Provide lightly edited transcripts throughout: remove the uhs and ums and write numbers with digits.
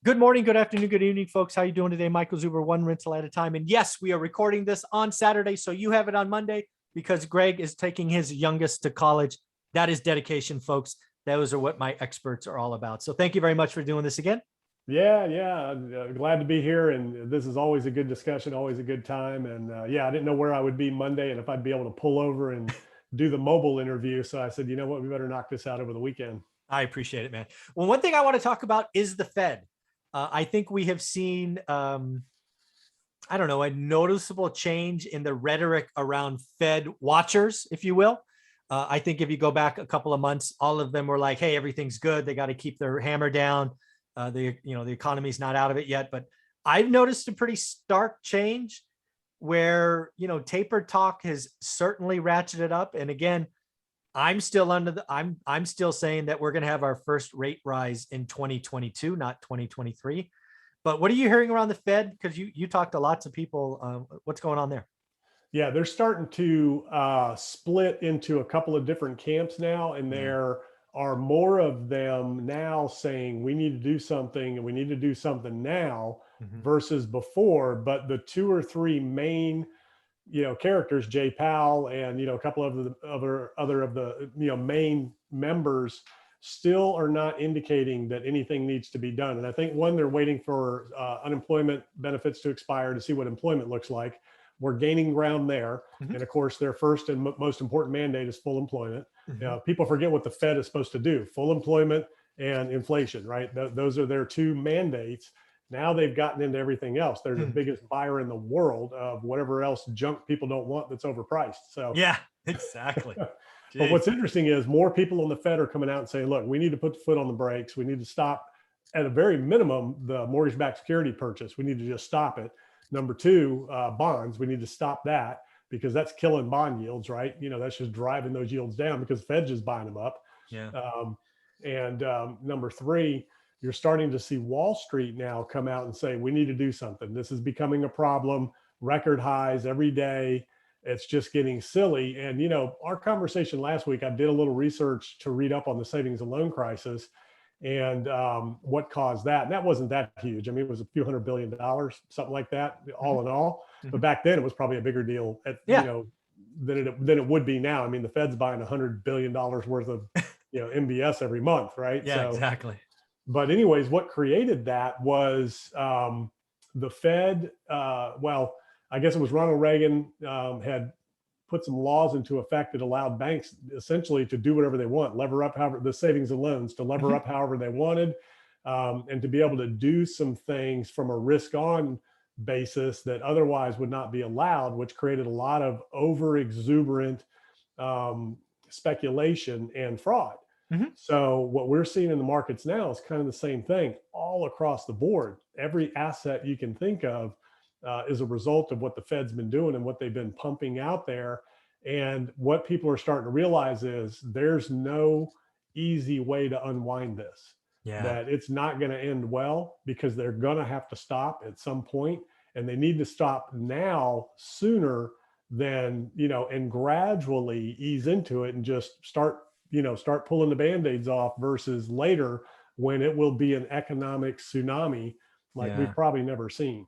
Good morning, good afternoon, good evening, folks. How you doing today? Michael Zuber, one rental at a time. And yes, we are recording this on Saturday, so you have it on Monday because Greg is taking his youngest to college. That is dedication, folks. Those are what my experts are all about. So thank you very much for doing this again. Yeah. Glad to be here. And this is always a good discussion, always a good time. And yeah, I didn't know where I would be Monday and if I'd be able to pull over and do the mobile interview. So I said, you know what, we better knock this out over the weekend. I appreciate it, man. Well, one thing I want to talk about is the Fed. I think we have seen, I don't know, a noticeable change in the rhetoric around Fed watchers, if you will. I think if you go back a couple of months, all of them were like, hey, everything's good. They got to keep their hammer down. The economy's not out of it yet. But I've noticed a pretty stark change where, taper talk has certainly ratcheted up. And again, I'm still saying that we're going to have our first rate rise in 2022, not 2023. But what are you hearing around the Fed? Because you talked to lots of people. What's going on there? Yeah, they're starting to split into a couple of different camps now, and there are more of them now saying we need to do something and we need to do something now versus before. But the two or three main characters, Jay Powell and a couple of the other of the main members still are not indicating that anything needs to be done. And I think one, they're waiting for unemployment benefits to expire to see what employment looks like. We're gaining ground there. And of course, their first and most important mandate is full employment. People forget what the Fed is supposed to do: full employment and inflation, right? Those are their two mandates. Now they've gotten into everything else. They're the biggest buyer in the world of whatever else junk people don't want that's overpriced. So yeah, exactly. But what's interesting is more people on the Fed are coming out and saying, look, we need to put the foot on the brakes. We need to stop, at a very minimum, the mortgage-backed security purchase. We need to just stop it. Number two, bonds. We need to stop that because that's killing bond yields, right? That's just driving those yields down because the Fed's just buying them up. Yeah. Number three, you're starting to see Wall Street now come out and say, we need to do something. This is becoming a problem, record highs every day. It's just getting silly. And, our conversation last week, I did a little research to read up on the savings and loan crisis and what caused that. And that wasn't that huge. I mean, it was a few $100 billion, something like that, all in all. But back then it was probably a bigger deal than it would be now. I mean, the Fed's buying $100 billion worth of, MBS every month, right? Yeah, exactly. But anyways, what created that was the Fed. I guess it was Ronald Reagan had put some laws into effect that allowed banks essentially to do whatever they want, lever up however the savings and loans to lever up however they wanted, and to be able to do some things from a risk-on basis that otherwise would not be allowed, which created a lot of over exuberant speculation and fraud. So what we're seeing in the markets now is kind of the same thing all across the board. Every asset you can think of is a result of what the Fed's been doing and what they've been pumping out there. And what people are starting to realize is there's no easy way to unwind this. That it's not going to end well because they're going to have to stop at some point, and they need to stop now sooner than, and gradually ease into it and just start pulling the Band-Aids off versus later when it will be an economic tsunami like we've probably never seen.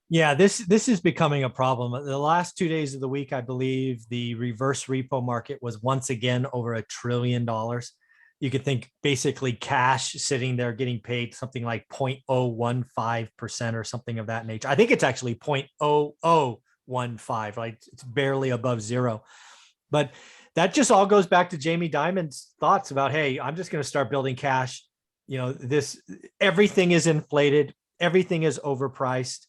Yeah, this is becoming a problem. The last 2 days of the week, I believe the reverse repo market was once again over $1 trillion. You could think basically cash sitting there getting paid something like 0.015% or something of that nature. I think it's actually 0.0015, right? It's barely above zero. But that just all goes back to Jamie Dimon's thoughts about, hey, I'm just going to start building cash. Everything is inflated. Everything is overpriced.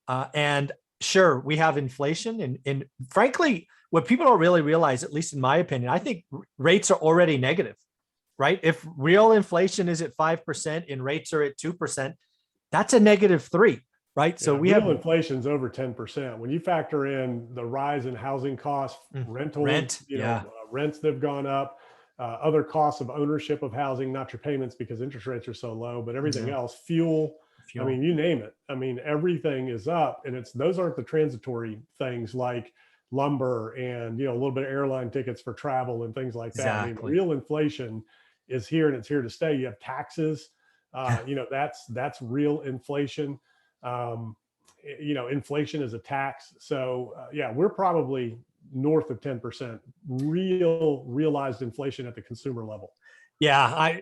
And sure, we have inflation. And frankly, what people don't really realize, at least in my opinion, I think rates are already negative, right? If real inflation is at 5% and rates are at 2%, that's a -3. Right. So real inflation's over 10%. When you factor in the rise in housing costs, rents that have gone up, other costs of ownership of housing, not your payments because interest rates are so low, but everything else, fuel. I mean, you name it. I mean, everything is up, and those aren't the transitory things like lumber and, a little bit of airline tickets for travel and things like that. I mean, real inflation is here and it's here to stay. You have taxes. That's real inflation. Inflation is a tax. So yeah, we're probably north of 10% realized inflation at the consumer level. Yeah,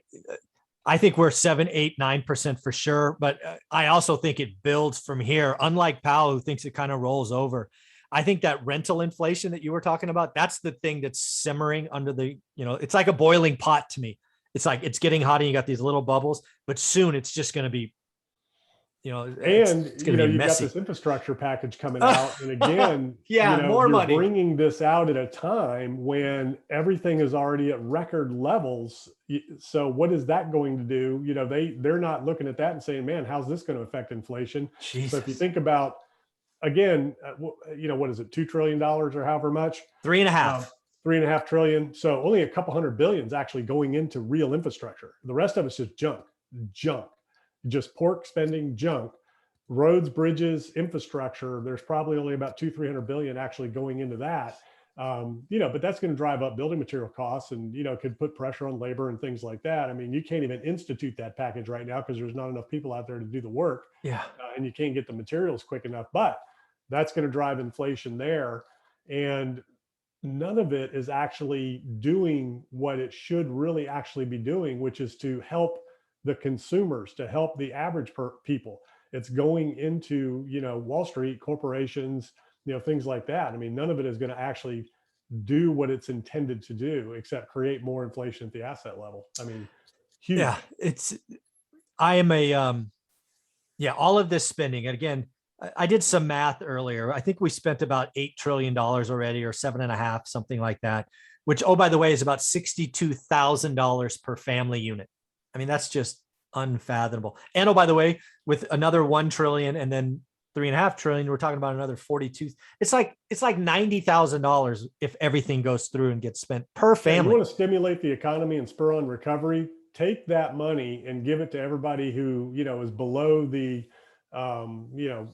I think we're 7, 8, 9% for sure. But I also think it builds from here. Unlike Powell, who thinks it kind of rolls over. I think that rental inflation that you were talking about, that's the thing that's simmering under the, it's like a boiling pot to me. It's like it's getting hot and you got these little bubbles, but soon it's just going to be, it's going to be you've got messy. this infrastructure package coming out. And again, yeah, more you're money. bringing this out at a time when everything is already at record levels. So what is that going to do? They're not looking at that and saying, man, how's this going to affect inflation? Jesus. So if you think about, again, what is it, $2 trillion or however much? 3.5. 3.5 trillion. So only a couple hundred billion is actually going into real infrastructure. The rest of it's just junk, just pork spending, junk. Roads, bridges, infrastructure. There's probably only about 200-300 billion actually going into that. But that's going to drive up building material costs and, could put pressure on labor and things like that. I mean, you can't even institute that package right now because there's not enough people out there to do the work. Yeah. And you can't get the materials quick enough, but that's going to drive inflation there. And none of it is actually doing what it should really actually be doing, which is to help the consumers, to help the average people. It's going into, Wall Street, corporations, things like that. I mean, none of it is going to actually do what it's intended to do, except create more inflation at the asset level. I mean, huge. Yeah, all of this spending. And again, I did some math earlier. I think we spent about $8 trillion already, or 7.5, something like that, which, oh, by the way, is about $62,000 per family unit. I mean, that's just unfathomable. And oh, by the way, with another 1 trillion and then 3.5 trillion, we're talking about another 42. It's like $90,000 if everything goes through and gets spent per family. You want to stimulate the economy and spur on recovery, take that money and give it to everybody who, is below the,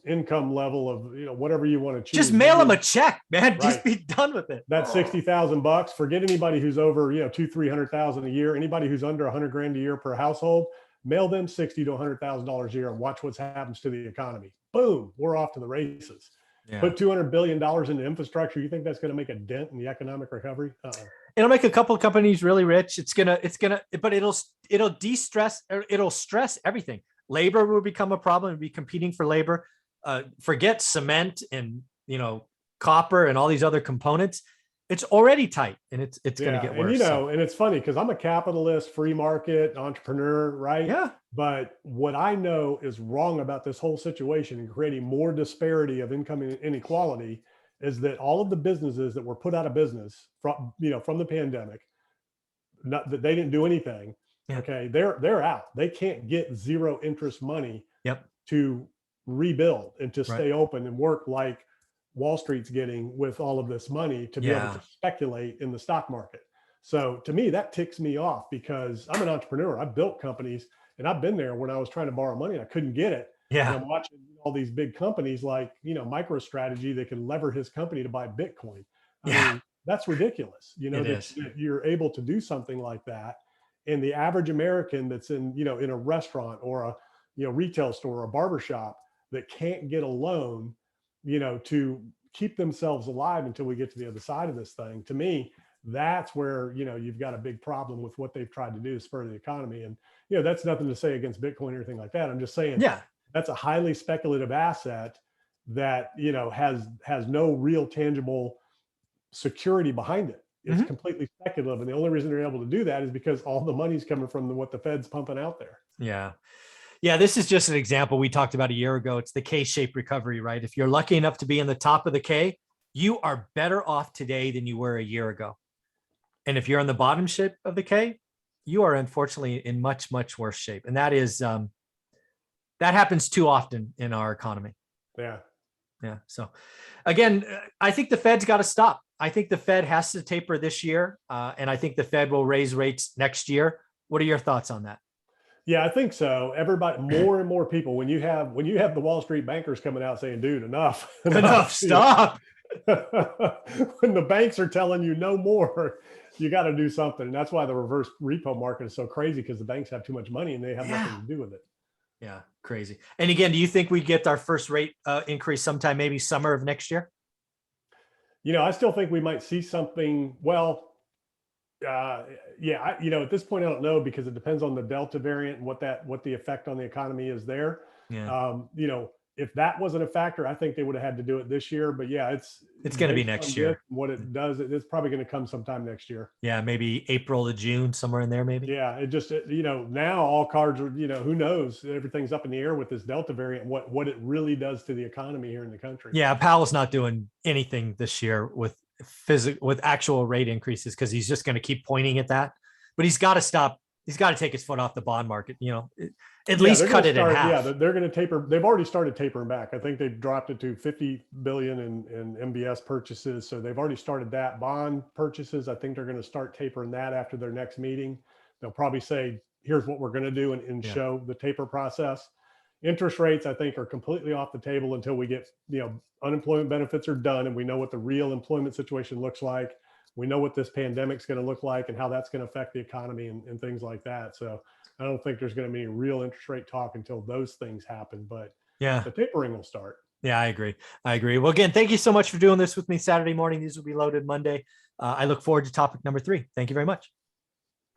income level of, whatever you want to choose. Just mail them a check, man. Right. Just be done with it. That's $60,000. Forget anybody who's over, $200,000-300,000 a year. Anybody who's under $100,000 a year per household, mail them $60,000 to $100,000 a year and watch what happens to the economy. Boom, we're off to the races. Yeah. Put $200 billion into infrastructure. You think that's going to make a dent in the economic recovery? It'll make a couple of companies really rich. But it'll de-stress, or it'll stress everything. Labor will become a problem and be competing for labor. Forget cement and, copper and all these other components. It's already tight, and it's going to get worse. And it's funny because I'm a capitalist, free market entrepreneur, right? Yeah. But what I know is wrong about this whole situation and creating more disparity of income inequality is that all of the businesses that were put out of business from the pandemic, not that they didn't do anything. Yeah. Okay, they're out. They can't get zero interest money. Yep. To rebuild and to stay open and work like Wall Street's getting with all of this money to be able to speculate in the stock market. So to me, that ticks me off because I'm an entrepreneur. I've built companies and I've been there when I was trying to borrow money and I couldn't get it. Yeah. And I'm watching all these big companies like, MicroStrategy that can lever his company to buy Bitcoin. I mean, that's ridiculous. That you're able to do something like that. And the average American that's in a restaurant or a, retail store or a barbershop that can't get a loan, to keep themselves alive until we get to the other side of this thing. To me, that's where, you've got a big problem with what they've tried to do to spur the economy. And, that's nothing to say against Bitcoin or anything like that. I'm just saying, that's a highly speculative asset that, has no real tangible security behind it. It's completely speculative. And the only reason they're able to do that is because all the money's coming from what the Fed's pumping out there. Yeah. Yeah, this is just an example we talked about a year ago. It's the K-shaped recovery, right? If you're lucky enough to be in the top of the K, you are better off today than you were a year ago. And if you're in the bottom shape of the K, you are unfortunately in much, much worse shape. And that is, that happens too often in our economy. Yeah. Yeah. So again, I think the Fed's got to stop. I think the Fed has to taper this year. And I think the Fed will raise rates next year. What are your thoughts on that? Yeah, I think so. Everybody, more and more people, when you have the Wall Street bankers coming out saying, dude, enough, stop. When the banks are telling you no more, you got to do something. And that's why the reverse repo market is so crazy, because the banks have too much money and they have nothing to do with it. Yeah, crazy. And again, do you think we get our first rate increase sometime, maybe summer of next year? I still think we might see something. Well, yeah, at this point, I don't know, because it depends on the Delta variant and what the effect on the economy is there. Yeah, If that wasn't a factor, I think they would have had to do it this year. But yeah, it's going to be based next on year. this and what it does. It's probably going to come sometime next year. Yeah, maybe April to June, somewhere in there, maybe. Yeah, now all cards are, who knows? Everything's up in the air with this Delta variant, what it really does to the economy here in the country. Yeah, Powell's not doing anything this year with actual rate increases, because he's just going to keep pointing at that. But he's got to stop. He's got to take his foot off the bond market. At least cut it in half. Yeah, they're going to taper. They've already started tapering back. I think they've dropped it to 50 billion in MBS purchases. So they've already started that. Bond purchases, I think they're going to start tapering that after their next meeting. They'll probably say, here's what we're going to do, and show the taper process. Interest rates, I think, are completely off the table until we get, unemployment benefits are done and we know what the real employment situation looks like. We know what this pandemic's going to look like and how that's going to affect the economy and things like that. So I don't think there's going to be any real interest rate talk until those things happen, but yeah, the tapering will start. Yeah, I agree. Well, again, thank you so much for doing this with me Saturday morning. These will be loaded Monday. I look forward to topic number 3. Thank you very much.